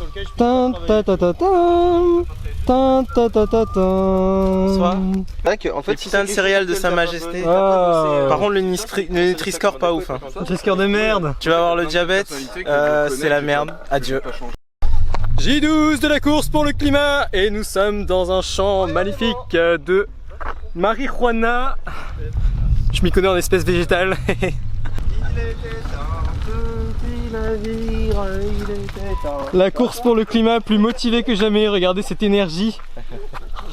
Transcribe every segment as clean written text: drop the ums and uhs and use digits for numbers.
sur lequel je peux travailler. En fait, les putains de céréales de Sa Majesté. Par contre, le Nutri-Score pas ouf. Nutri-Score de merde. Tu vas avoir le diabète, c'est la merde. Adieu. J12 de la course pour le climat et nous sommes dans un champ magnifique de marijuana. Je m'y connais en espèces végétales. La course pour le climat plus motivée que jamais. Regardez cette énergie.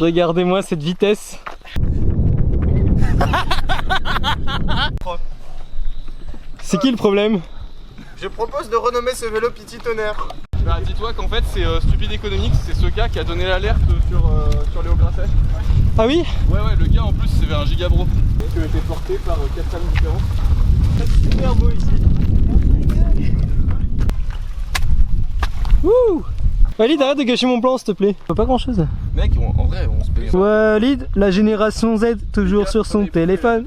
Regardez-moi cette vitesse. C'est qui le problème? je propose de renommer ce vélo Petit Tonnerre. Bah, dis-toi qu'en fait c'est Stupide Economics, c'est ce gars qui a donné l'alerte sur Léo Grasset. Ah oui? Ouais, le gars en plus c'est un gigabro. Qui a été porté par 4 femmes différentes. C'est super beau ici. Wouh! Walid, arrête de gâcher mon plan s'il te plaît. Pas grand chose. Mec, en vrai, on se paye. Walid, la génération Z, toujours sur son téléphone.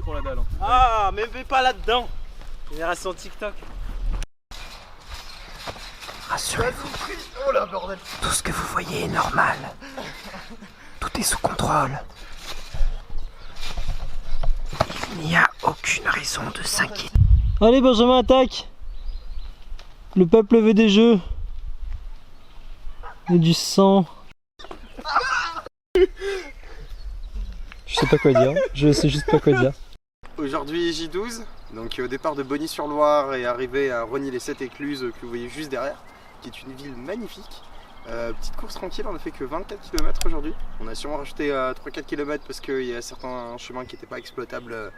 Ah, mais mets pas là-dedans. Génération TikTok. Rassurez-vous, oh là bordel. Tout ce que vous voyez est normal. Tout est sous contrôle. Il n'y a aucune raison de s'inquiéter. Allez Benjamin, attaque. Le peuple veut des jeux. Et du sang. Je sais pas quoi dire, je sais juste pas quoi dire. Aujourd'hui J12, donc au départ de Bonny-sur-Loire et arrivé à Rogny-les-Sept-Écluses que vous voyez juste derrière, qui est une ville magnifique. Petite course tranquille, on a fait que 24 km aujourd'hui. On a sûrement rajouté 3-4 km parce qu'il y a certains chemins qui n'étaient pas exploitables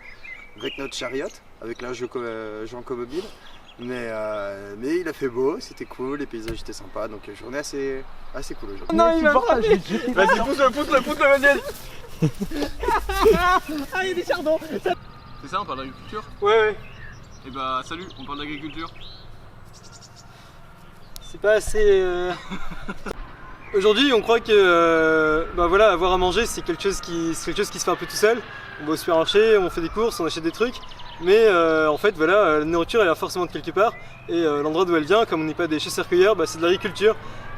avec notre chariot, avec la Jean Comobile. Mais il a fait beau, c'était cool, les paysages étaient sympas, donc journée assez cool aujourd'hui. Non, il m'a frappé. Vas-y, pousse-le, vas-y. Ah, il y a des chardons. C'est ça, on parle d'agriculture? Ouais. Et bah salut, on parle d'agriculture. C'est pas assez... Aujourd'hui on croit que voilà, avoir à manger c'est quelque chose qui se fait un peu tout seul. On va au supermarché, on fait des courses, on achète des trucs. Mais en fait voilà, la nourriture elle vient forcément de quelque part. Et l'endroit d'où elle vient, comme on n'est pas des chasseurs-cueilleurs, c'est de l'agriculture.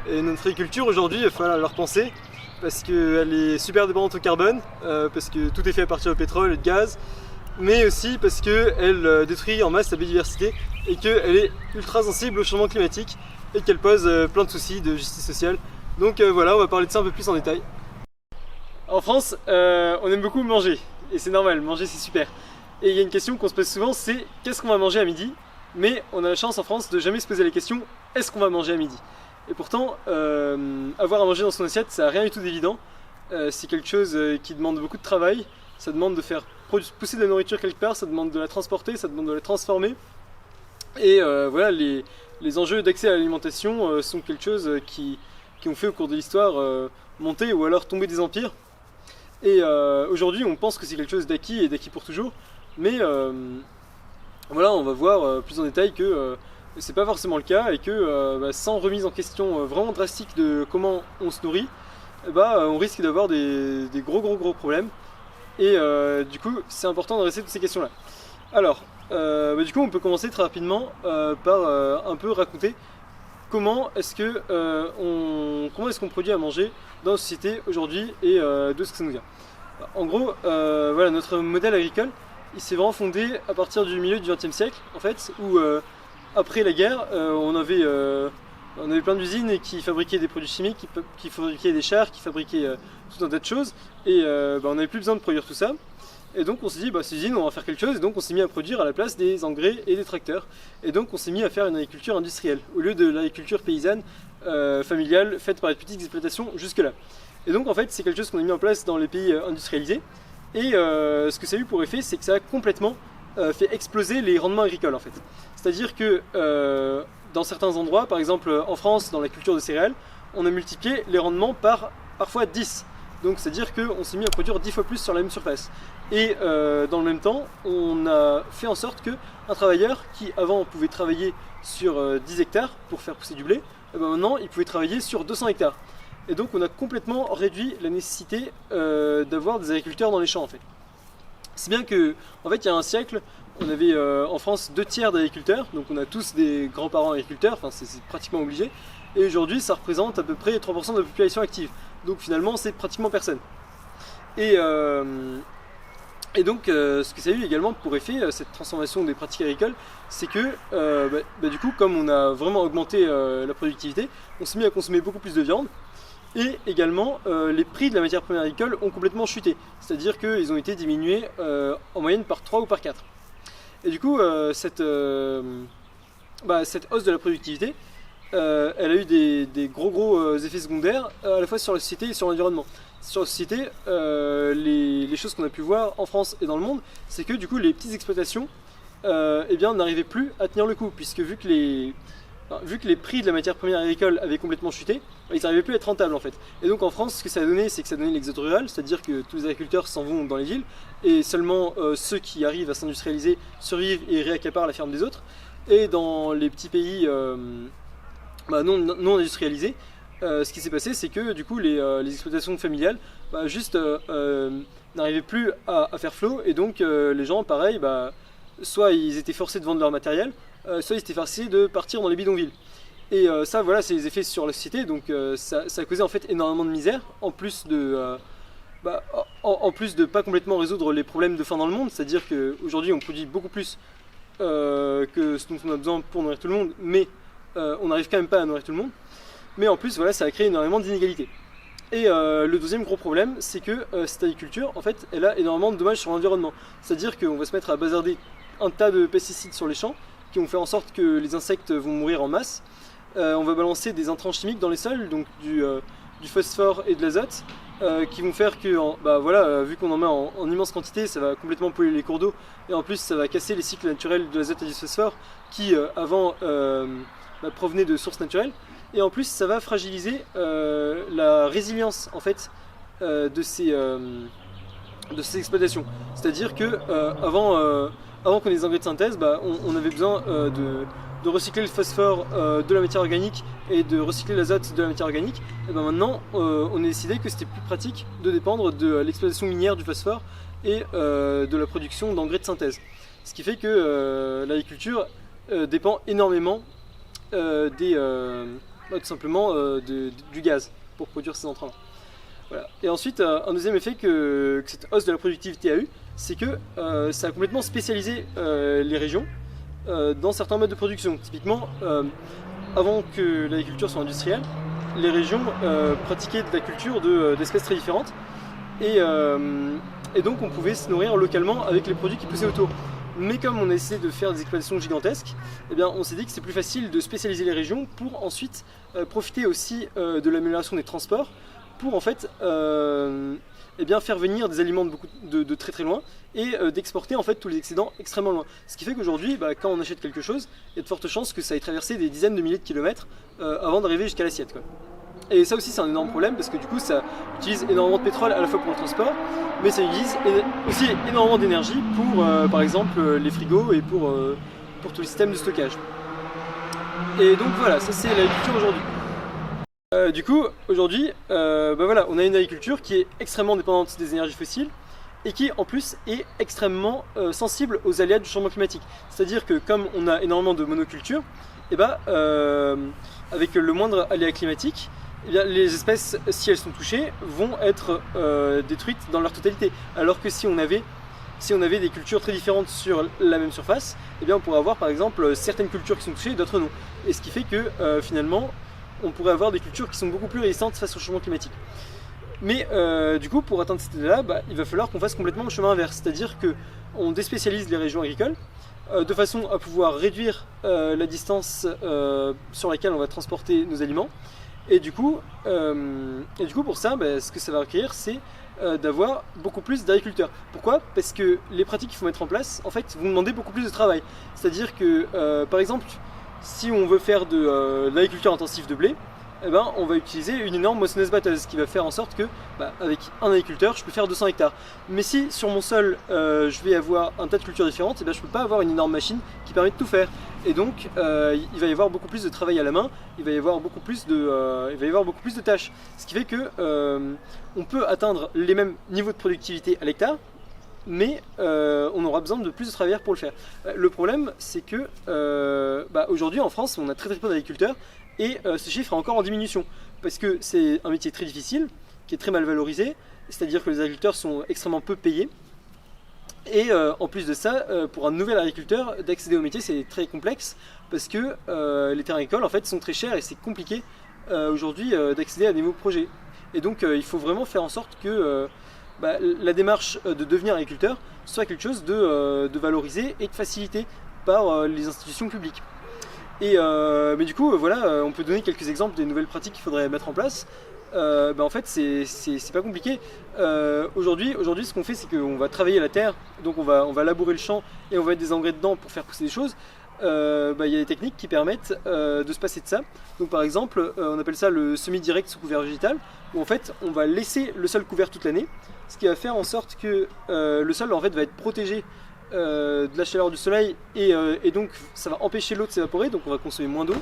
Et notre agriculture aujourd'hui, il va falloir la repenser. Parce qu'elle est super dépendante au carbone, parce que tout est fait à partir de pétrole et de gaz. Mais aussi parce qu'elle détruit en masse la biodiversité et qu'elle est ultra sensible au changement climatique et qu'elle pose plein de soucis de justice sociale. Donc voilà, on va parler de ça un peu plus en détail. En France, on aime beaucoup manger, et c'est normal, manger c'est super. Et il y a une question qu'on se pose souvent, c'est qu'est-ce qu'on va manger à midi? Mais on a la chance en France de jamais se poser la question, est-ce qu'on va manger à midi? Et pourtant, avoir à manger dans son assiette, ça n'a rien du tout d'évident. C'est quelque chose qui demande beaucoup de travail, ça demande de faire pousser de la nourriture quelque part, ça demande de la transporter, ça demande de la transformer. Et voilà, les enjeux d'accès à l'alimentation sont quelque chose qui ont fait au cours de l'histoire monter ou alors tomber des empires. Et aujourd'hui on pense que c'est quelque chose d'acquis et d'acquis pour toujours, mais voilà, on va voir plus en détail que c'est pas forcément le cas et que sans remise en question vraiment drastique de comment on se nourrit, on risque d'avoir des gros problèmes. Et du coup c'est important d'adresser toutes ces questions là. Alors du coup on peut commencer très rapidement par un peu raconter comment est-ce qu'on produit à manger dans la société aujourd'hui et de ce que ça nous vient. En gros, voilà, notre modèle agricole, il s'est vraiment fondé à partir du milieu du XXe siècle, en fait, où après la guerre, on avait plein d'usines qui fabriquaient des produits chimiques, qui fabriquaient des chars, qui fabriquaient tout un tas de choses, et on n'avait plus besoin de produire tout ça. Et donc on s'est dit, ces usines, on va faire quelque chose, et donc on s'est mis à produire à la place des engrais et des tracteurs. Et donc on s'est mis à faire une agriculture industrielle, au lieu de l'agriculture paysanne, familiale, faite par les petites exploitations jusque-là. Et donc en fait c'est quelque chose qu'on a mis en place dans les pays industrialisés. Et ce que ça a eu pour effet, c'est que ça a complètement fait exploser les rendements agricoles en fait. C'est-à-dire que dans certains endroits, par exemple en France, dans la culture de céréales, on a multiplié les rendements par parfois 10. Donc c'est-à-dire qu'on s'est mis à produire 10 fois plus sur la même surface. Et dans le même temps, on a fait en sorte qu'un travailleur qui avant pouvait travailler sur 10 hectares pour faire pousser du blé, maintenant il pouvait travailler sur 200 hectares. Et donc on a complètement réduit la nécessité d'avoir des agriculteurs dans les champs en fait. Si bien que, en fait, il y a un siècle, on avait en France 2/3 d'agriculteurs, donc on a tous des grands-parents agriculteurs, enfin c'est pratiquement obligé, et aujourd'hui ça représente à peu près 3% de la population active, donc finalement c'est pratiquement personne. Et donc ce que ça a eu également pour effet, cette transformation des pratiques agricoles, c'est que du coup comme on a vraiment augmenté la productivité, on s'est mis à consommer beaucoup plus de viande, et également les prix de la matière première agricole ont complètement chuté, c'est-à-dire qu'ils ont été diminués en moyenne par 3 ou par 4. Et du coup cette hausse de la productivité, elle a eu des gros effets secondaires à la fois sur la société et sur l'environnement. Sur la société, les choses qu'on a pu voir en France et dans le monde, c'est que du coup les petites exploitations n'arrivaient plus à tenir le coup, puisque vu que les prix de la matière première agricole avaient complètement chuté, ils n'arrivaient plus à être rentables en fait. Et donc en France, ce que ça a donné, c'est que ça a donné l'exode rural, c'est-à-dire que tous les agriculteurs s'en vont dans les villes, et seulement ceux qui arrivent à s'industrialiser survivent et réaccaparent la ferme des autres. Et dans les petits pays non industrialisés, ce qui s'est passé, c'est que du coup les exploitations familiales n'arrivaient plus à faire flot, et donc les gens, pareil, soit ils étaient forcés de vendre leur matériel, soit ils étaient forcés de partir dans les bidonvilles. Et ça, voilà, c'est les effets sur la société, donc ça a causé en fait énormément de misère, en plus de pas complètement résoudre les problèmes de faim dans le monde, c'est-à-dire qu'aujourd'hui on produit beaucoup plus que ce dont on a besoin pour nourrir tout le monde, mais on n'arrive quand même pas à nourrir tout le monde. Mais en plus, voilà, ça a créé énormément d'inégalités. Et le deuxième gros problème, c'est que cette agriculture, en fait, elle a énormément de dommages sur l'environnement. C'est-à-dire qu'on va se mettre à bazarder un tas de pesticides sur les champs, qui vont faire en sorte que les insectes vont mourir en masse. On va balancer des intrants chimiques dans les sols, donc du phosphore et de l'azote, qui vont faire que, vu qu'on en met en immense quantité, ça va complètement polluer les cours d'eau, et en plus ça va casser les cycles naturels de l'azote et du phosphore, qui avant provenaient de sources naturelles, et en plus ça va fragiliser la résilience en fait de ces exploitations. C'est-à-dire que avant qu'on ait des engrais de synthèse, on avait besoin de recycler le phosphore de la matière organique et de recycler l'azote de la matière organique. Et maintenant, on a décidé que c'était plus pratique de dépendre de l'exploitation minière du phosphore et de la production d'engrais de synthèse. Ce qui fait que l'agriculture dépend énormément tout simplement du gaz pour produire ces entrants-là. Voilà. Et ensuite, un deuxième effet que cette hausse de la productivité a eu, c'est que ça a complètement spécialisé les régions dans certains modes de production. Typiquement, avant que l'agriculture soit industrielle, les régions pratiquaient de la culture d'espèces très différentes, et donc on pouvait se nourrir localement avec les produits qui poussaient autour. Mais comme on a essayé de faire des exploitations gigantesques, on s'est dit que c'est plus facile de spécialiser les régions pour ensuite profiter aussi de l'amélioration des transports, pour en fait faire venir des aliments de très très loin, et d'exporter en fait tous les excédents extrêmement loin. Ce qui fait qu'aujourd'hui, quand on achète quelque chose, il y a de fortes chances que ça ait traversé des dizaines de milliers de kilomètres avant d'arriver jusqu'à l'assiette, quoi. Et ça aussi c'est un énorme problème, parce que du coup ça utilise énormément de pétrole à la fois pour le transport, mais ça utilise aussi énormément d'énergie pour par exemple les frigos et pour tous les systèmes de stockage. Et donc voilà, ça c'est l'agriculture aujourd'hui. Du coup, aujourd'hui, on a une agriculture qui est extrêmement dépendante des énergies fossiles, et qui en plus est extrêmement sensible aux aléas du changement climatique. C'est-à-dire que comme on a énormément de monoculture, avec le moindre aléa climatique, les espèces, si elles sont touchées, vont être détruites dans leur totalité. Alors que si on avait des cultures très différentes sur la même surface, on pourrait avoir par exemple certaines cultures qui sont touchées et d'autres non. Et ce qui fait que finalement, on pourrait avoir des cultures qui sont beaucoup plus résistantes face au changement climatique. Mais du coup, pour atteindre cet état-là, il va falloir qu'on fasse complètement le chemin inverse. C'est-à-dire qu'on déspécialise les régions agricoles de façon à pouvoir réduire la distance sur laquelle on va transporter nos aliments. Et du coup pour ça, ce que ça va requérir, c'est d'avoir beaucoup plus d'agriculteurs. Pourquoi ? Parce que les pratiques qu'il faut mettre en place, en fait, vont demander beaucoup plus de travail. C'est-à-dire que, par exemple, si on veut faire de l'agriculture intensive de blé, on va utiliser une énorme moissonneuse-batteuse qui va faire en sorte que, avec un agriculteur, je peux faire 200 hectares. Mais si sur mon sol, je vais avoir un tas de cultures différentes, je ne peux pas avoir une énorme machine qui permet de tout faire. Et donc, il va y avoir beaucoup plus de travail à la main, il va y avoir beaucoup plus de tâches. Ce qui fait que on peut atteindre les mêmes niveaux de productivité à l'hectare, mais on aura besoin de plus de travailleurs pour le faire. Le problème, c'est que aujourd'hui en France, on a très peu d'agriculteurs et ce chiffre est encore en diminution parce que c'est un métier très difficile, qui est très mal valorisé, c'est-à-dire que les agriculteurs sont extrêmement peu payés. Et en plus de ça, pour un nouvel agriculteur, d'accéder au métier, c'est très complexe parce que les terrains agricoles en fait sont très chers et c'est compliqué aujourd'hui d'accéder à des nouveaux projets. Et donc il faut vraiment faire en sorte que la démarche de devenir agriculteur soit quelque chose de valorisé et de facilité par les institutions publiques. Et mais du coup, voilà, on peut donner quelques exemples des nouvelles pratiques qu'il faudrait mettre en place. En fait, c'est pas compliqué. Aujourd'hui, ce qu'on fait, c'est qu'on va travailler la terre, donc on va labourer le champ et on va mettre des engrais dedans pour faire pousser des choses. Il y a des techniques qui permettent de se passer de ça. Donc par exemple, on appelle ça le semi-direct sous couvert végétal, où en fait on va laisser le sol couvert toute l'année, ce qui va faire en sorte que le sol en fait va être protégé de la chaleur du soleil et donc ça va empêcher l'eau de s'évaporer, donc on va consommer moins d'eau.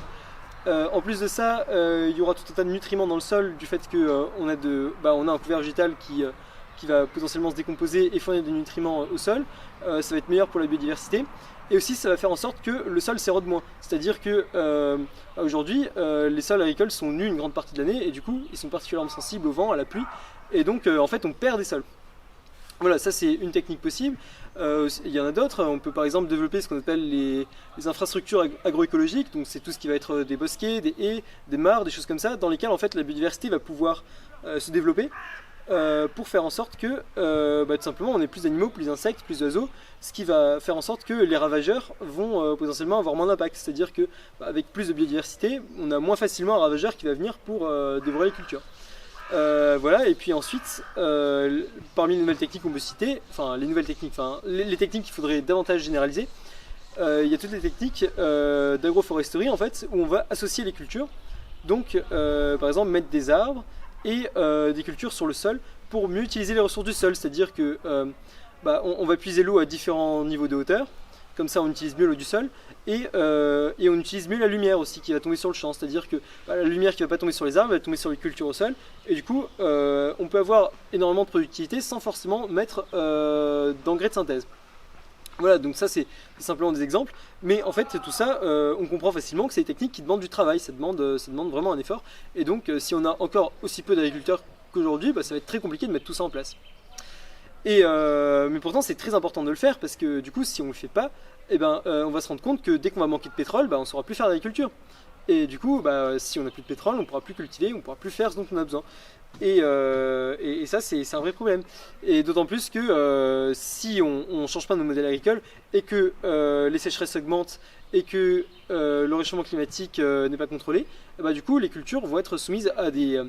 En plus de ça, il y aura tout un tas de nutriments dans le sol du fait qu'on a un couvert végétal qui va potentiellement se décomposer et fournir des nutriments au sol. Ça va être meilleur pour la biodiversité. Et aussi, ça va faire en sorte que le sol s'érode moins. C'est-à-dire que aujourd'hui, les sols agricoles sont nus une grande partie de l'année et du coup, ils sont particulièrement sensibles au vent, à la pluie. Et donc, en fait, on perd des sols. Voilà, ça c'est une technique possible. Il y en a d'autres. On peut par exemple développer ce qu'on appelle les infrastructures agroécologiques. Donc c'est tout ce qui va être des bosquets, des haies, des mares, des choses comme ça, dans lesquelles en fait la biodiversité va pouvoir se développer pour faire en sorte que tout simplement on ait plus d'animaux, plus d'insectes, plus d'oiseaux, ce qui va faire en sorte que les ravageurs vont potentiellement avoir moins d'impact. C'est-à-dire que avec plus de biodiversité, on a moins facilement un ravageur qui va venir pour dévorer les cultures. Voilà, et puis ensuite, parmi les nouvelles techniques qu'on peut citer, les techniques qu'il faudrait davantage généraliser, il y a toutes les techniques d'agroforesterie en fait, où on va associer les cultures. Donc, par exemple, mettre des arbres et des cultures sur le sol pour mieux utiliser les ressources du sol. C'est-à-dire que on va puiser l'eau à différents niveaux de hauteur. Comme ça, on utilise mieux l'eau du sol et on utilise mieux la lumière aussi qui va tomber sur le champ. C'est-à-dire que la lumière qui ne va pas tomber sur les arbres va tomber sur les cultures au sol. Et du coup, on peut avoir énormément de productivité sans forcément mettre d'engrais de synthèse. Voilà, donc ça c'est simplement des exemples. Mais en fait, tout ça, on comprend facilement que c'est des techniques qui demandent du travail. Ça demande vraiment un effort. Et donc, si on a encore aussi peu d'agriculteurs qu'aujourd'hui, ça va être très compliqué de mettre tout ça en place. Mais pourtant c'est très important de le faire parce que du coup si on le fait pas, on va se rendre compte que dès qu'on va manquer de pétrole, on ne saura plus faire d'agriculture. Et du coup si on n'a plus de pétrole, on ne pourra plus cultiver, on ne pourra plus faire ce dont on a besoin. Et ça c'est un vrai problème. Et d'autant plus que si on ne change pas nos modèles agricoles et que les sécheresses augmentent et que le réchauffement climatique n'est pas contrôlé, du coup les cultures vont être soumises à des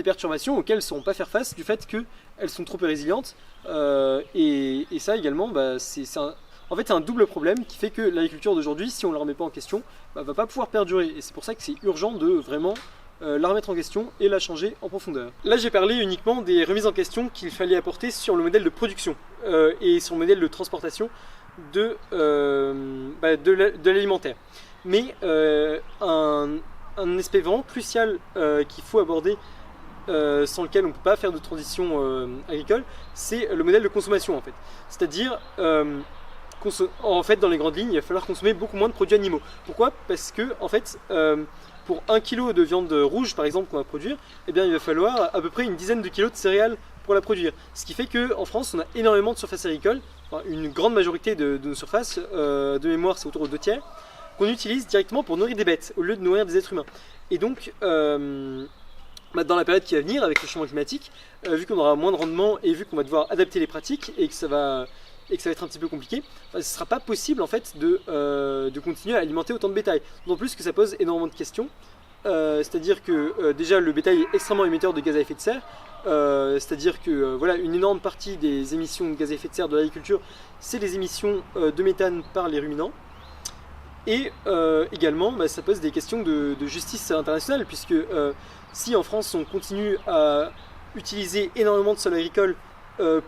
perturbations auxquelles elles ne sauront pas faire face du fait qu'elles sont trop résilientes. Et ça également, c'est un double problème qui fait que l'agriculture d'aujourd'hui, si on ne la remet pas en question, va pas pouvoir perdurer. Et c'est pour ça que c'est urgent de vraiment la remettre en question et la changer en profondeur. Là j'ai parlé uniquement des remises en question qu'il fallait apporter sur le modèle de production et sur le modèle de transportation de l'alimentaire. Mais un aspect vraiment crucial qu'il faut aborder, sans lequel on ne peut pas faire de transition agricole, c'est le modèle de consommation en fait. C'est-à-dire, en fait, dans les grandes lignes, il va falloir consommer beaucoup moins de produits animaux. Pourquoi ? Parce que, en fait, pour 1 kg de viande rouge par exemple qu'on va produire, il va falloir à peu près une dizaine de kilos de céréales pour la produire. Ce qui fait qu'en France, on a énormément de surfaces agricoles, une grande majorité de nos surfaces, de mémoire c'est autour de 2/3, qu'on utilise directement pour nourrir des bêtes au lieu de nourrir des êtres humains. Et donc, dans la période qui va venir avec le changement climatique, vu qu'on aura moins de rendement et vu qu'on va devoir adapter les pratiques et que ça va être un petit peu compliqué, ce ne sera pas possible en fait de continuer à alimenter autant de bétail. D'autant plus que ça pose énormément de questions. C'est-à-dire que déjà le bétail est extrêmement émetteur de gaz à effet de serre. C'est-à-dire que une énorme partie des émissions de gaz à effet de serre de l'agriculture, c'est les émissions de méthane par les ruminants. Et également, ça pose des questions de justice internationale, puisque si en France on continue à utiliser énormément de sol agricole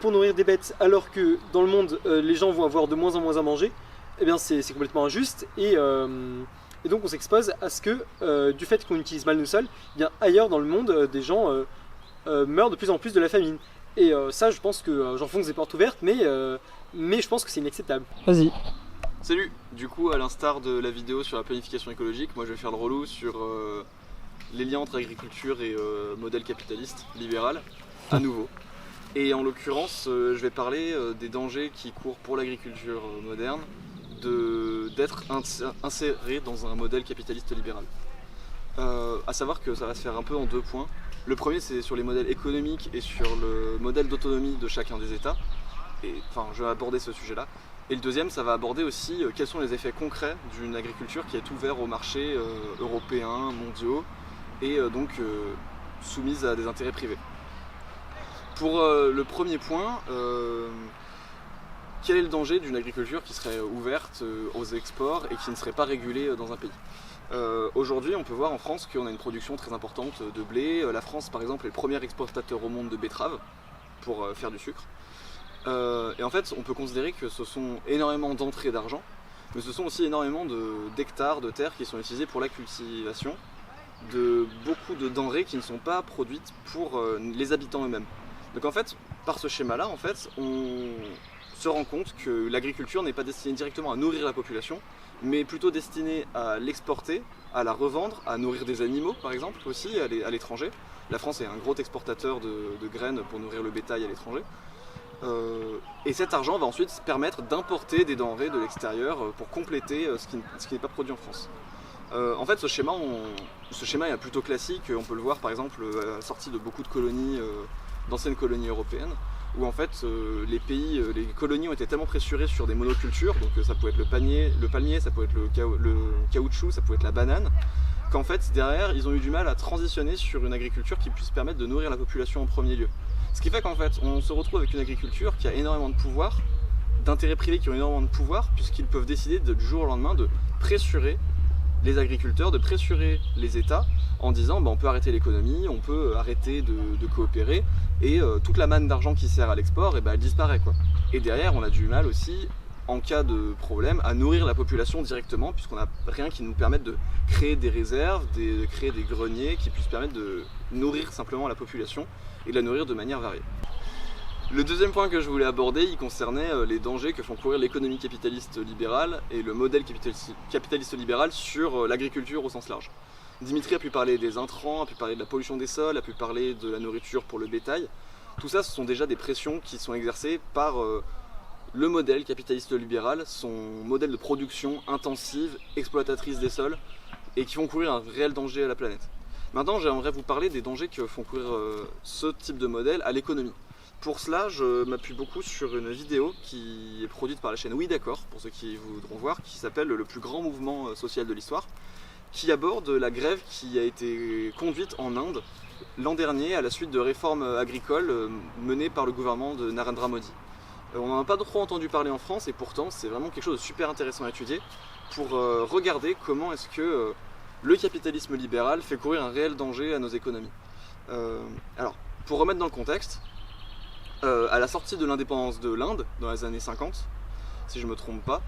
pour nourrir des bêtes, alors que dans le monde les gens vont avoir de moins en moins à manger, c'est complètement injuste. Et donc on s'expose à ce que, du fait qu'on utilise mal nos sols, ailleurs dans le monde, des gens meurent de plus en plus de la famine. Et ça, je pense que j'enfonce des portes ouvertes, mais je pense que c'est inacceptable. Vas-y. Salut. Du coup, à l'instar de la vidéo sur la planification écologique, moi je vais faire le relou sur les liens entre agriculture et modèle capitaliste libéral, à nouveau. Et en l'occurrence, je vais parler des dangers qui courent pour l'agriculture moderne d'être inséré dans un modèle capitaliste libéral. À savoir que ça va se faire un peu en deux points. Le premier, c'est sur les modèles économiques et sur le modèle d'autonomie de chacun des États. Et, enfin, je vais aborder ce sujet-là. Et le deuxième, ça va aborder aussi quels sont les effets concrets d'une agriculture qui est ouverte aux marchés européens, mondiaux, et donc soumise à des intérêts privés. Pour le premier point, quel est le danger d'une agriculture qui serait ouverte aux exports et qui ne serait pas régulée dans un pays ? Aujourd'hui, on peut voir en France qu'on a une production très importante de blé. La France, par exemple, est le premier exportateur au monde de betteraves pour faire du sucre. Et en fait, on peut considérer que ce sont énormément d'entrées d'argent, mais ce sont aussi énormément d'hectares de terres qui sont utilisés pour la cultivation de beaucoup de denrées qui ne sont pas produites pour les habitants eux-mêmes. Donc en fait, par ce schéma-là, en fait, on se rend compte que l'agriculture n'est pas destinée directement à nourrir la population, mais plutôt destinée à l'exporter, à la revendre, à nourrir des animaux par exemple aussi à l'étranger. La France est un gros exportateur de graines pour nourrir le bétail à l'étranger. Et cet argent va ensuite permettre d'importer des denrées de l'extérieur pour compléter ce qui n'est pas produit en France. En fait, ce schéma est plutôt classique. On peut le voir par exemple à la sortie de beaucoup de colonies, d'anciennes colonies européennes, où en fait les colonies ont été tellement pressurées sur des monocultures, donc ça peut être le palmier, ça peut être le caoutchouc, ça peut être la banane, qu'en fait derrière ils ont eu du mal à transitionner sur une agriculture qui puisse permettre de nourrir la population en premier lieu. Ce qui fait qu'en fait on se retrouve avec une agriculture qui a énormément de pouvoir, d'intérêts privés qui ont énormément de pouvoir, puisqu'ils peuvent décider du jour au lendemain de pressurer les agriculteurs, de pressurer les États en disant on peut arrêter l'économie, on peut arrêter de coopérer, et toute la manne d'argent qui sert à l'export, elle disparaît quoi. Et derrière on a du mal aussi, en cas de problème, à nourrir la population directement, puisqu'on n'a rien qui nous permette de créer des réserves, de créer des greniers qui puissent permettre de nourrir simplement la population et de la nourrir de manière variée. Le deuxième point que je voulais aborder, il concernait les dangers que font courir l'économie capitaliste libérale et le modèle capitaliste libéral sur l'agriculture au sens large. Dimitri a pu parler des intrants, a pu parler de la pollution des sols, a pu parler de la nourriture pour le bétail. Tout ça, ce sont déjà des pressions qui sont exercées par le modèle capitaliste libéral, son modèle de production intensive, exploitatrice des sols, et qui font courir un réel danger à la planète. Maintenant, j'aimerais vous parler des dangers que font courir ce type de modèle à l'économie. Pour cela, je m'appuie beaucoup sur une vidéo qui est produite par la chaîne Oui D'accord, pour ceux qui voudront voir, qui s'appelle Le plus grand mouvement social de l'histoire, qui aborde la grève qui a été conduite en Inde l'an dernier à la suite de réformes agricoles menées par le gouvernement de Narendra Modi. On n'en a pas trop entendu parler en France, et pourtant c'est vraiment quelque chose de super intéressant à étudier pour regarder comment est-ce que le capitalisme libéral fait courir un réel danger à nos économies. Alors, pour remettre dans le contexte, à la sortie de l'indépendance de l'Inde, dans les années 50, si je ne me trompe pas,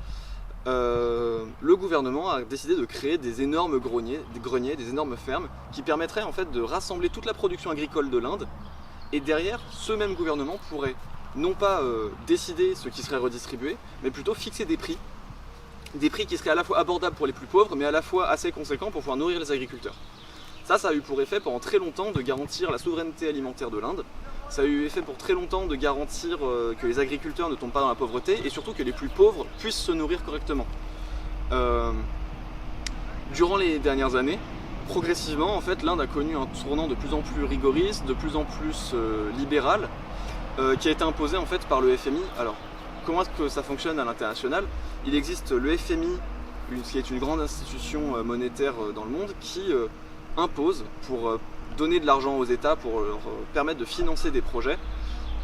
le gouvernement a décidé de créer des énormes greniers, des énormes fermes, qui permettraient en fait de rassembler toute la production agricole de l'Inde, et derrière, ce même gouvernement pourrait non pas décider ce qui serait redistribué, mais plutôt fixer des prix qui seraient à la fois abordables pour les plus pauvres, mais à la fois assez conséquents pour pouvoir nourrir les agriculteurs. Ça a eu pour effet pendant très longtemps de garantir la souveraineté alimentaire de l'Inde. Ça a eu effet pour très longtemps de garantir que les agriculteurs ne tombent pas dans la pauvreté, et surtout que les plus pauvres puissent se nourrir correctement. Durant les dernières années, progressivement, en fait, l'Inde a connu un tournant de plus en plus rigoriste, de plus en plus libéral, qui a été imposé en fait par le FMI. Alors, comment est-ce que ça fonctionne à l'international ? Il existe le FMI, qui est une grande institution monétaire dans le monde, qui impose, pour donner de l'argent aux États, pour leur permettre de financer des projets,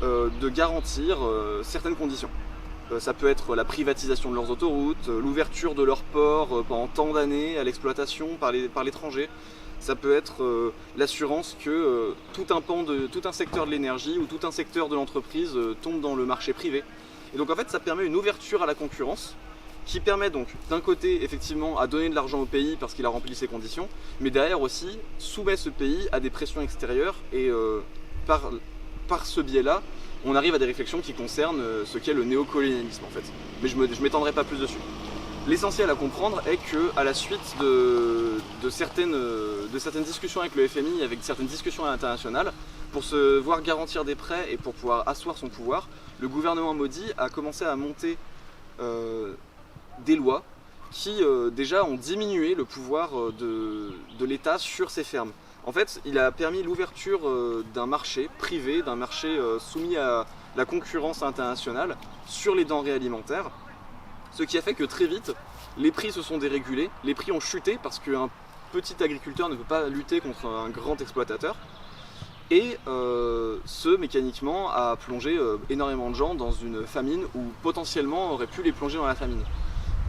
de garantir certaines conditions. Ça peut être la privatisation de leurs autoroutes, l'ouverture de leurs ports pendant tant d'années à l'exploitation par l'étranger. Ça peut être l'assurance que tout un secteur de l'énergie ou tout un secteur de l'entreprise tombe dans le marché privé. Et donc en fait ça permet une ouverture à la concurrence qui permet donc d'un côté effectivement à donner de l'argent au pays parce qu'il a rempli ses conditions, mais derrière aussi soumet ce pays à des pressions extérieures et par par ce biais-là, on arrive à des réflexions qui concernent ce qu'est le néocolonialisme en fait. Mais je m'étendrai pas plus dessus. L'essentiel à comprendre est qu'à la suite de certaines discussions avec le FMI, avec certaines discussions à l'international, pour se voir garantir des prêts et pour pouvoir asseoir son pouvoir, le gouvernement Modi a commencé à monter des lois qui déjà ont diminué le pouvoir de l'État sur ces fermes. En fait, il a permis l'ouverture d'un marché privé, d'un marché soumis à la concurrence internationale sur les denrées alimentaires, ce qui a fait que très vite, les prix se sont dérégulés, les prix ont chuté parce qu'un petit agriculteur ne peut pas lutter contre un grand exploitateur, et ce, mécaniquement, a plongé énormément de gens dans une famine ou potentiellement aurait pu les plonger dans la famine.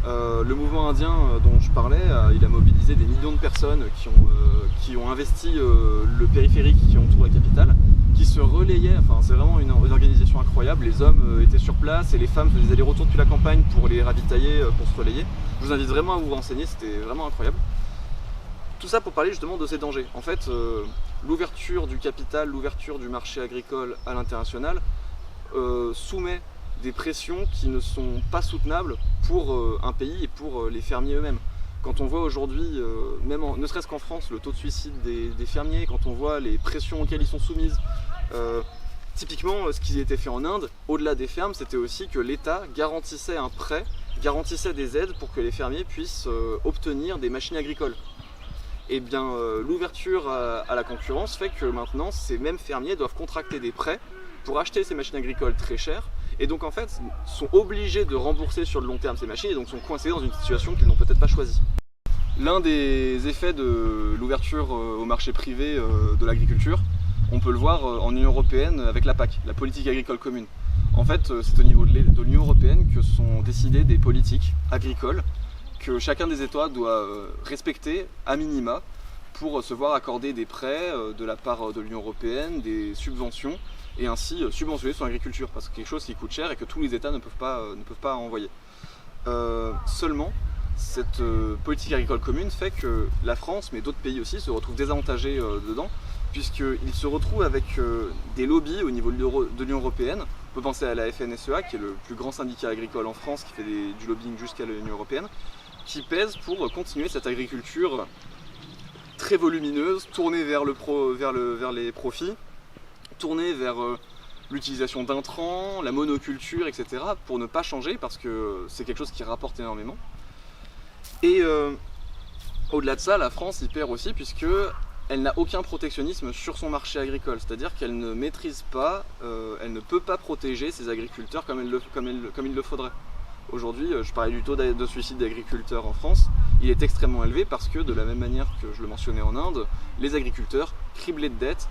Le mouvement indien dont je parlais, il a mobilisé des millions de personnes qui ont investi le périphérique qui entoure la capitale, qui se relayaient, enfin c'est vraiment une organisation incroyable, les hommes étaient sur place et les femmes faisaient des allers-retours depuis la campagne pour les ravitailler, pour se relayer. Je vous invite vraiment à vous renseigner, c'était vraiment incroyable. Tout ça pour parler justement de ces dangers. En fait, l'ouverture du capital, l'ouverture du marché agricole à l'international soumet des pressions qui ne sont pas soutenables pour un pays et pour les fermiers eux-mêmes. Quand on voit aujourd'hui, ne serait-ce qu'en France, le taux de suicide des fermiers, quand on voit les pressions auxquelles ils sont soumises, typiquement ce qui était fait en Inde, au-delà des fermes, c'était aussi que l'État garantissait un prêt, garantissait des aides pour que les fermiers puissent obtenir des machines agricoles. Et bien l'ouverture à la concurrence fait que maintenant ces mêmes fermiers doivent contracter des prêts pour acheter ces machines agricoles très chères, et donc en fait sont obligés de rembourser sur le long terme ces machines et donc sont coincés dans une situation qu'ils n'ont peut-être pas choisie. L'un des effets de l'ouverture au marché privé de l'agriculture, on peut le voir en Union Européenne avec la PAC, la politique agricole commune. En fait, c'est au niveau de l'Union Européenne que sont décidées des politiques agricoles que chacun des États doit respecter à minima pour se voir accorder des prêts de la part de l'Union Européenne, des subventions, et ainsi subventionner son agriculture, parce que c'est quelque chose qui coûte cher et que tous les États ne peuvent pas envoyer. Seulement, cette politique agricole commune fait que la France, mais d'autres pays aussi, se retrouvent désavantagés dedans, puisqu'ils se retrouvent avec des lobbies au niveau de l'Union Européenne. On peut penser à la FNSEA, qui est le plus grand syndicat agricole en France, qui fait du lobbying jusqu'à l'Union Européenne, qui pèse pour continuer cette agriculture très volumineuse, tournée vers les profits, tournée vers l'utilisation d'intrants, la monoculture, etc. pour ne pas changer, parce que c'est quelque chose qui rapporte énormément. Et au-delà de ça, la France y perd aussi, puisqu'elle n'a aucun protectionnisme sur son marché agricole, c'est-à-dire qu'elle ne maîtrise pas, elle ne peut pas protéger ses agriculteurs comme il le faudrait. Aujourd'hui, je parlais du taux de suicide d'agriculteurs en France, il est extrêmement élevé parce que, de la même manière que je le mentionnais en Inde, les agriculteurs, criblés de dettes,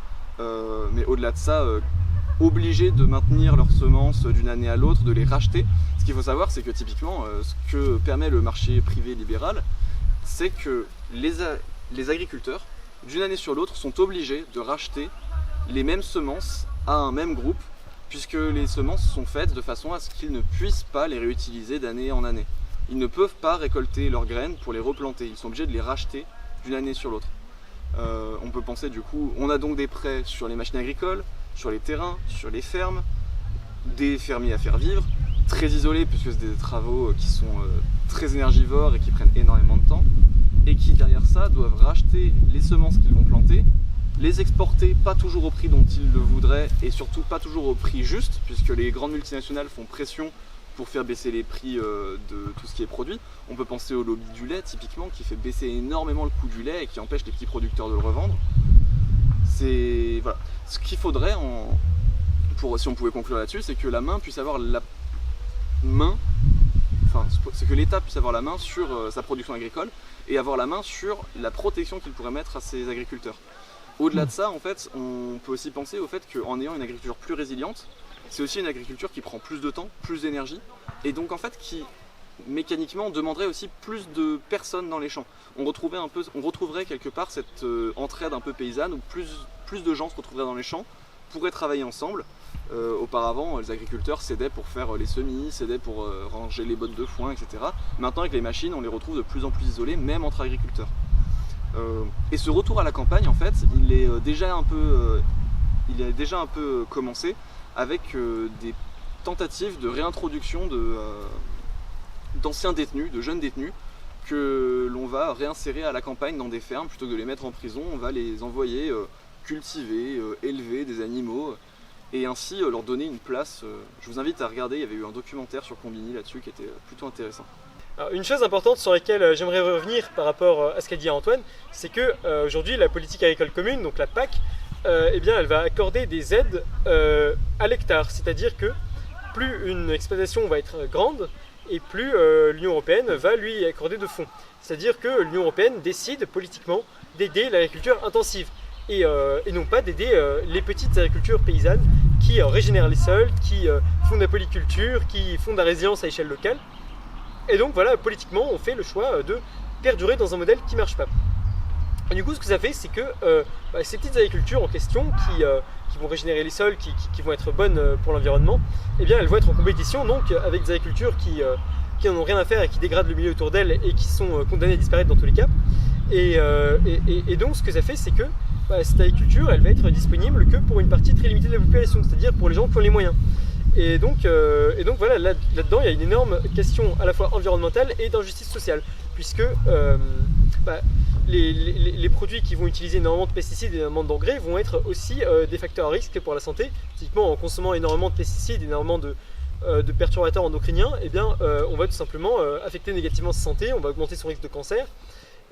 mais au-delà de ça, obligés de maintenir leurs semences d'une année à l'autre, de les racheter. Ce qu'il faut savoir, c'est que typiquement, ce que permet le marché privé libéral, c'est que les agriculteurs, d'une année sur l'autre, sont obligés de racheter les mêmes semences à un même groupe, puisque les semences sont faites de façon à ce qu'ils ne puissent pas les réutiliser d'année en année. Ils ne peuvent pas récolter leurs graines pour les replanter, ils sont obligés de les racheter d'une année sur l'autre. On peut penser du coup, on a donc des prêts sur les machines agricoles, sur les terrains, sur les fermes, des fermiers à faire vivre, très isolés puisque c'est des travaux qui sont très énergivores et qui prennent énormément de temps, et qui derrière ça doivent racheter les semences qu'ils vont planter, les exporter pas toujours au prix dont ils le voudraient et surtout pas toujours au prix juste, puisque les grandes multinationales font pression pour faire baisser les prix de tout ce qui est produit. On peut penser au lobby du lait typiquement, qui fait baisser énormément le coût du lait et qui empêche les petits producteurs de le revendre. C'est voilà. Ce qu'il faudrait, si on pouvait conclure là-dessus, c'est que la main puisse avoir c'est que l'État puisse avoir la main sur sa production agricole et avoir la main sur la protection qu'il pourrait mettre à ses agriculteurs. Au-delà de ça, en fait, on peut aussi penser au fait qu'en ayant une agriculture plus résiliente, c'est aussi une agriculture qui prend plus de temps, plus d'énergie, et donc en fait qui mécaniquement demanderait aussi plus de personnes dans les champs. On retrouverait quelque part cette entraide un peu paysanne où plus de gens se retrouveraient dans les champs, pourraient travailler ensemble. Auparavant, les agriculteurs s'aidaient pour faire les semis, s'aidaient pour ranger les bottes de foin, etc. Maintenant, avec les machines, on les retrouve de plus en plus isolés, même entre agriculteurs. Et ce retour à la campagne, en fait, il est déjà un peu il a déjà un peu commencé avec des tentatives de réintroduction d'anciens détenus, de jeunes détenus, que l'on va réinsérer à la campagne dans des fermes. Plutôt que de les mettre en prison, on va les envoyer cultiver, élever des animaux et ainsi leur donner une place. Je vous invite à regarder, il y avait eu un documentaire sur Combini là-dessus qui était plutôt intéressant. Alors, une chose importante sur laquelle j'aimerais revenir par rapport à ce qu'a dit Antoine, c'est que aujourd'hui la politique agricole commune, donc la PAC, eh bien, elle va accorder des aides à l'hectare, c'est-à-dire que plus une exploitation va être grande et plus l'Union européenne va lui accorder de fonds. C'est-à-dire que l'Union européenne décide politiquement d'aider l'agriculture intensive et non pas d'aider les petites agricultures paysannes qui régénèrent les sols, qui font de la polyculture, qui font de la résilience à échelle locale. Et donc voilà, politiquement, on fait le choix de perdurer dans un modèle qui ne marche pas. Et du coup, ce que ça fait, c'est que ces petites agricultures en question, qui vont régénérer les sols, qui vont être bonnes pour l'environnement, eh bien, elles vont être en compétition donc, avec des agricultures qui n'en ont rien à faire et qui dégradent le milieu autour d'elles et qui sont condamnées à disparaître dans tous les cas. Et donc, ce que ça fait, c'est que cette agriculture, elle va être disponible que pour une partie très limitée de la population, c'est-à-dire pour les gens qui ont les moyens. Et donc voilà, là-dedans, il y a une énorme question à la fois environnementale et d'injustice sociale, puisque les produits qui vont utiliser énormément de pesticides et énormément d'engrais vont être aussi des facteurs à risque pour la santé. Typiquement, en consommant énormément de pesticides, énormément de perturbateurs endocriniens, eh bien, on va tout simplement affecter négativement sa santé, on va augmenter son risque de cancer.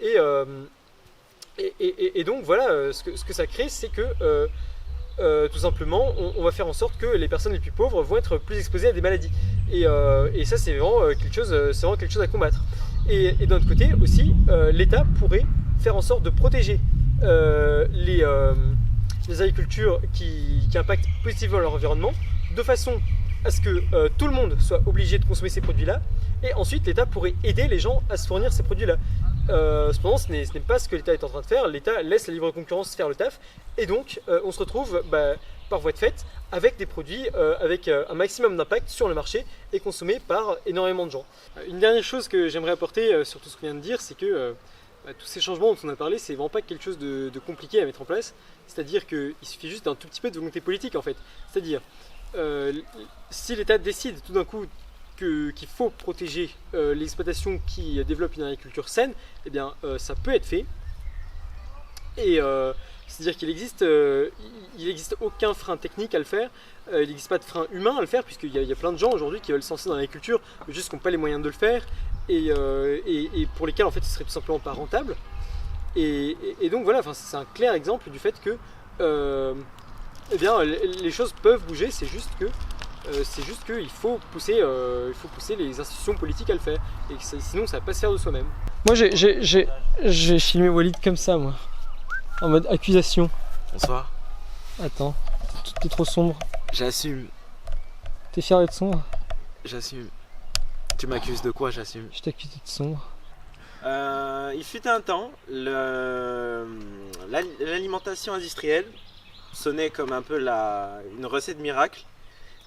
Et donc voilà, ce que ça crée, c'est que tout simplement, on va faire en sorte que les personnes les plus pauvres vont être plus exposées à des maladies. Et ça, c'est vraiment quelque chose à combattre. Et d'un autre côté aussi, l'État pourrait faire en sorte de protéger les agricultures qui impactent positivement leur environnement, de façon à ce que tout le monde soit obligé de consommer ces produits-là, et ensuite l'État pourrait aider les gens à se fournir ces produits-là. Cependant, ce n'est pas ce que l'État est en train de faire. L'État laisse la libre concurrence faire le taf, et donc on se retrouve par voie de fait avec des produits avec un maximum d'impact sur le marché et consommés par énormément de gens. Une dernière chose que j'aimerais apporter sur tout ce qu'on vient de dire, c'est que tous ces changements dont on a parlé, c'est vraiment pas quelque chose de compliqué à mettre en place. C'est-à-dire qu'il suffit juste d'un tout petit peu de volonté politique en fait. C'est-à-dire, si l'État décide tout d'un coup qu'il faut protéger les exploitations qui développent une agriculture saine, eh bien ça peut être fait. Et c'est-à-dire qu'il existe aucun frein technique à le faire, il n'existe pas de frein humain à le faire, puisqu'il y a plein de gens aujourd'hui qui veulent se lancer dans l'agriculture, mais juste qui n'ont pas les moyens de le faire, et pour lesquels en fait ce serait tout simplement pas rentable. Et donc voilà, c'est un clair exemple du fait que eh bien, les choses peuvent bouger, c'est juste qu'il faut pousser les institutions politiques à le faire, et sinon ça va pas se faire de soi-même. Moi j'ai filmé Walid comme ça, moi, en mode accusation. Bonsoir. Attends, t'es trop sombre. J'assume. T'es fier d'être sombre? J'assume. Tu m'accuses de quoi? J'assume. Je t'accuse d'être sombre. Il fut un temps, l'alimentation industrielle sonnait comme un peu une recette miracle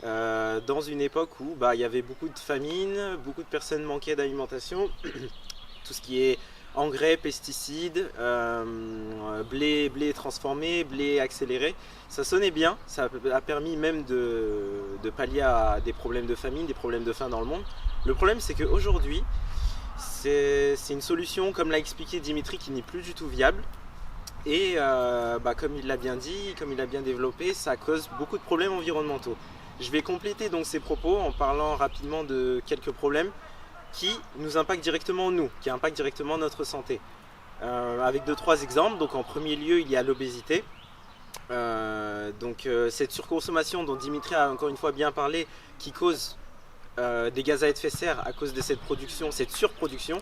dans une époque où il y avait beaucoup de famine, beaucoup de personnes manquaient d'alimentation, tout ce qui est engrais, pesticides, blé transformé, blé accéléré, ça sonnait bien, ça a permis même de pallier à des problèmes de famine, des problèmes de faim dans le monde. Le problème, c'est qu'aujourd'hui, c'est une solution, comme l'a expliqué Dimitri, qui n'est plus du tout viable. Et comme il l'a bien dit, comme il l'a bien développé, ça cause beaucoup de problèmes environnementaux. Je vais compléter donc ces propos en parlant rapidement de quelques problèmes qui nous impactent directement nous, qui impactent directement notre santé. Avec 2-3 exemples. Donc en premier lieu, il y a l'obésité. Cette surconsommation dont Dimitri a encore une fois bien parlé, qui cause des gaz à effet de serre à cause de cette surproduction,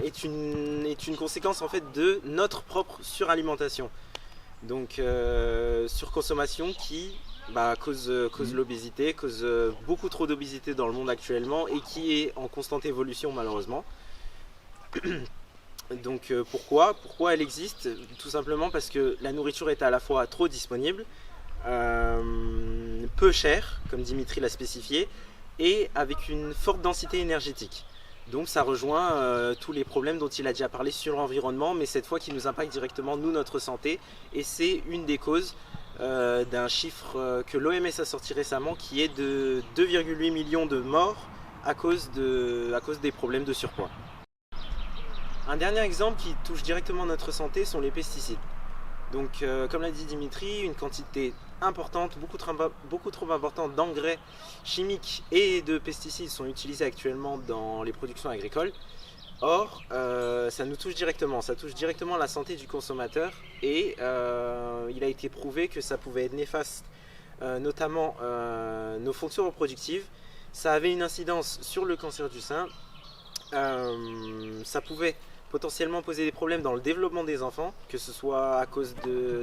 est une conséquence en fait de notre propre suralimentation. Donc surconsommation qui cause l'obésité, cause beaucoup trop d'obésité dans le monde actuellement et qui est en constante évolution malheureusement. Donc pourquoi elle existe? Tout simplement parce que la nourriture est à la fois trop disponible, peu chère, comme Dimitri l'a spécifié, et avec une forte densité énergétique. Donc ça rejoint tous les problèmes dont il a déjà parlé sur l'environnement, mais cette fois qui nous impacte directement nous, notre santé, et c'est une des causes d'un chiffre que l'OMS a sorti récemment qui est de 2,8 millions de morts à cause des problèmes de surpoids. Un dernier exemple qui touche directement notre santé sont les pesticides. Donc comme l'a dit Dimitri, une quantité importante, beaucoup trop importante d'engrais chimiques et de pesticides sont utilisés actuellement dans les productions agricoles. Or, ça nous touche directement, ça touche directement la santé du consommateur et il a été prouvé que ça pouvait être néfaste, notamment nos fonctions reproductives. Ça avait une incidence sur le cancer du sein, ça pouvait potentiellement poser des problèmes dans le développement des enfants, que ce soit à cause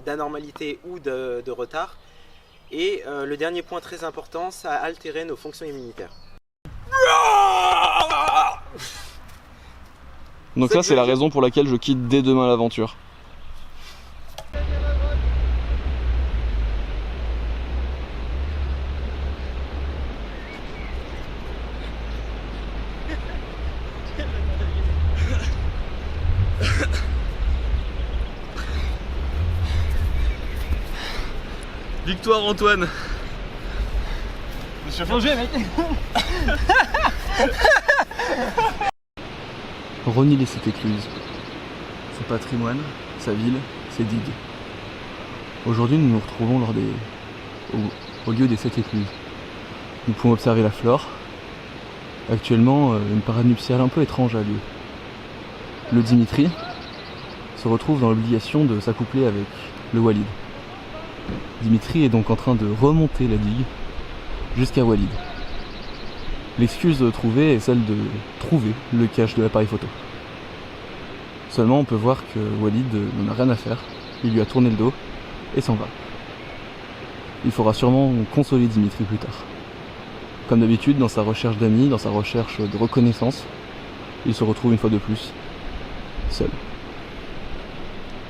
d'anormalité ou de retard. Et le dernier point très important, ça a altéré nos fonctions immunitaires. Donc ça, c'est la raison pour laquelle je quitte dès demain l'aventure. Victoire Antoine. Je suis plongé, mec. Rosny cette écluse. Son patrimoine, sa ville, ses digues. Aujourd'hui, nous nous retrouvons au lieu des 7 écluses. Nous pouvons observer la flore. Actuellement, une parade nuptiale un peu étrange a lieu. Le Dimitri se retrouve dans l'obligation de s'accoupler avec le Walid. Dimitri est donc en train de remonter la digue jusqu'à Walid. L'excuse trouvée est celle de trouver le cache de l'appareil photo. Seulement on peut voir que Walid n'en a rien à faire, il lui a tourné le dos et s'en va. Il faudra sûrement consoler Dimitri plus tard. Comme d'habitude, dans sa recherche d'amis, dans sa recherche de reconnaissance, il se retrouve une fois de plus seul.